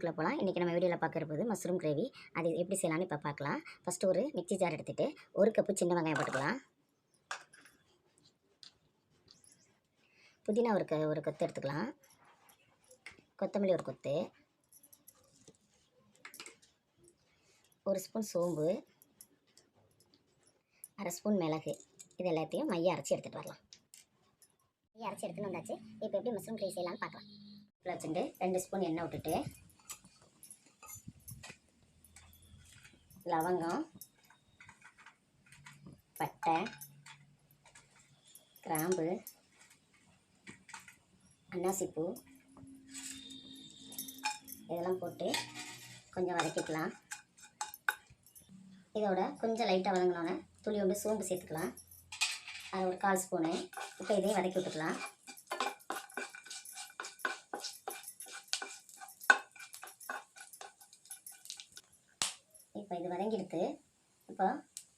வீடியோக்குள்ளே போகலாம். இன்றைக்கி நம்ம வீடியோவில் பார்க்குற போது மஷ்ரூம் கிரேவி அது எப்படி செய்யலான்னு இப்போ பார்க்கலாம். ஃபஸ்ட்டு ஒரு மிக்ஸி ஜார் எடுத்துகிட்டு 1 கப்பு சின்ன வெங்காயம் போட்டுக்கலாம். புதினா ஒரு கொத்து எடுத்துக்கலாம். கொத்தமல்லி ஒரு கொத்து, 1 ஸ்பூன் சோம்பு, 1/2 ஸ்பூன் மிளகு. இது எல்லாத்தையும் மைய அரைச்சி எடுத்துகிட்டு வரலாம். மைய அரைச்சி எடுத்துன்னு வந்தாச்சு. இப்போ எப்படி மஷ்ரூம் கிரேவி செய்யலான்னு பார்க்கலாம். வச்சுட்டு 2 ஸ்பூன் எண்ணெய் விட்டுட்டு லவங்கம், பட்டை, கிராம்பு, அன்னாசிப்பூ இதெல்லாம் போட்டு கொஞ்சம் வதக்கிக்கலாம். இதோட கொஞ்சம் லைட்டாக வதங்கினோன்னே துளியோண்டு சோம்பு சேர்த்துக்கலாம். அது ஒரு 1/4 ஸ்பூனு. இப்போ இதையும் வதக்கி விட்டுக்கலாம். இப்போ இது வதங்கிடுத்து. இப்போ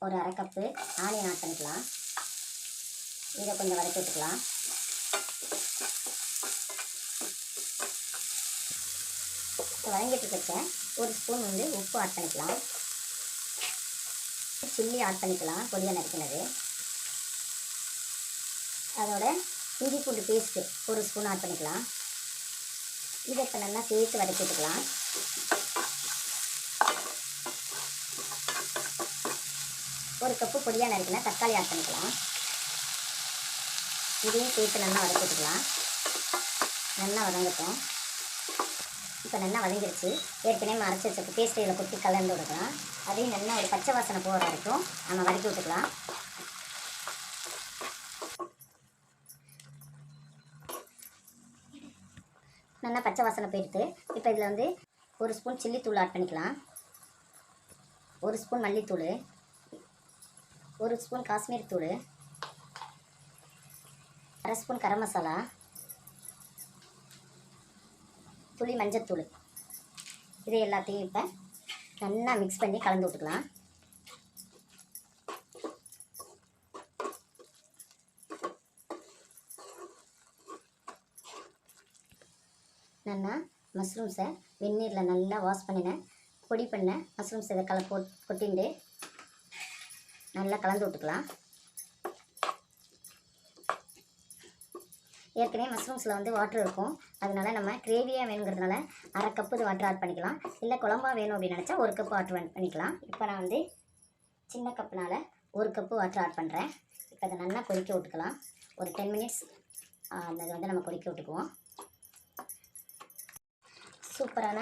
ஒரு 1/2 கப்பு ஆனியன் ஆட் பண்ணிக்கலாம். இதை கொஞ்சம் வதக்கி விட்டுக்கலாம். இப்போ வதங்கிட்டு இருக்க 1 ஸ்பூன் உப்பு ஆட் பண்ணிக்கலாம். சில்லி ஆட் பண்ணிக்கலாம், பொடியாக நறுக்கினது. அதோட இஞ்சி பூண்டு பேஸ்ட்டு 1 ஸ்பூன் ஆட் பண்ணிக்கலாம். இதை இப்போ நல்லா சேர்த்து வதக்கி விட்டுக்கலாம். ஒரு கப்பு பொடியாக நறுக்கினா தக்காளி ஆட் பண்ணிக்கலாம். இதையும் சேர்த்து நல்லா வதக்கி விட்டுக்கலாம். நல்லா வதங்கட்டும். இப்போ நல்லா வதங்கிருச்சு. ஏற்கனவே அரைச்சி வச்ச பேஸ்ட் இதில் கொட்டி கலந்து விட்டுக்கலாம். அதையும் நல்லா ஒரு பச்சை வாசனை போகிற வரைக்கும் நம்ம வதக்கி விட்டுக்கலாம். நல்லா பச்சை வாசனை போயிடுத்து. இப்போ இதில் 1 ஸ்பூன் சில்லி தூள் ஆட் பண்ணிக்கலாம். 1 ஸ்பூன் மல்லித்தூள், 1 ஸ்பூன் காஷ்மீர் தூள், 1/2 ஸ்பூன் கரம் மசாலா, துளி மஞ்சத்தூள். இது எல்லாத்தையும் இப்போ நல்லா மிக்ஸ் பண்ணி கலந்து விட்டுக்கலாம். நல்லா மஷ்ரூம்ஸை வெந்நீரில் நல்லா வாஷ் பண்ணினேன், பொடி பண்ண மஷ்ரூம்ஸ் இதை கொட்டிட்டு நல்லா கலந்து விட்டுக்கலாம். ஏற்கனவே மஷ்ரூம்ஸில் வாட்டர் இருக்கும். அதனால நம்ம கிரேவியாக வேணுங்கிறதுனால 1/2 கப்பு வாட்டர் ஆட் பண்ணிக்கலாம். இல்லை குழம்பா வேணும் அப்படின்னு நினச்சா 1 கப்பு வாட்டர் ஆட் பண்ணிக்கலாம். இப்போ நான் சின்ன கப்புனால் 1 கப்பு வாட்டர் ஆட் பண்ணுறேன். இப்போ அதை நல்லா கொதிக்க விட்டுக்கலாம். ஒரு 10 மினிட்ஸ் அதை நம்ம கொதிக்க விட்டுக்குவோம். சூப்பரான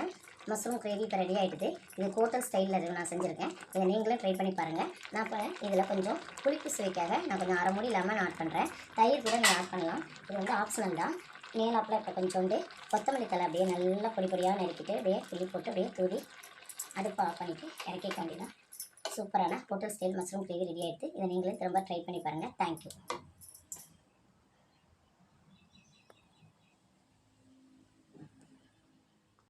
மஷ்ரூம் கிரேவி இப்போ ரெடி ஆகிடுது. இது ஹோட்டல் ஸ்டைலில் நான் செஞ்சுருக்கேன். இதை நீங்களும் ட்ரை பண்ணி பாருங்கள். நான் இப்போ இதில் கொஞ்சம் புளிப்பு சுவைக்காக நான் கொஞ்சம் 1/2 மூடி லெமன் ஆட் பண்ணுறேன். தயிர் கூட நீங்கள் ஆட் பண்ணலாம். இது ஆப்ஷனல் தான். மேலாப்பில் இப்போ கொஞ்சோண்டு கொத்தமல்லி தலை அப்படியே நல்லா பொடி பொடியாக நறுக்கிட்டு அப்படியே கிள்ளி போட்டு அப்படியே தூவி அடுப்பை ஆஃப் பண்ணிவிட்டு இறக்கிக்க வேண்டியதான். சூப்பரான hotel style mushroom gravy ready ஆகிடுது. இதை நீங்களும் திரும்ப ட்ரை பண்ணி பாருங்கள். தேங்க்யூ.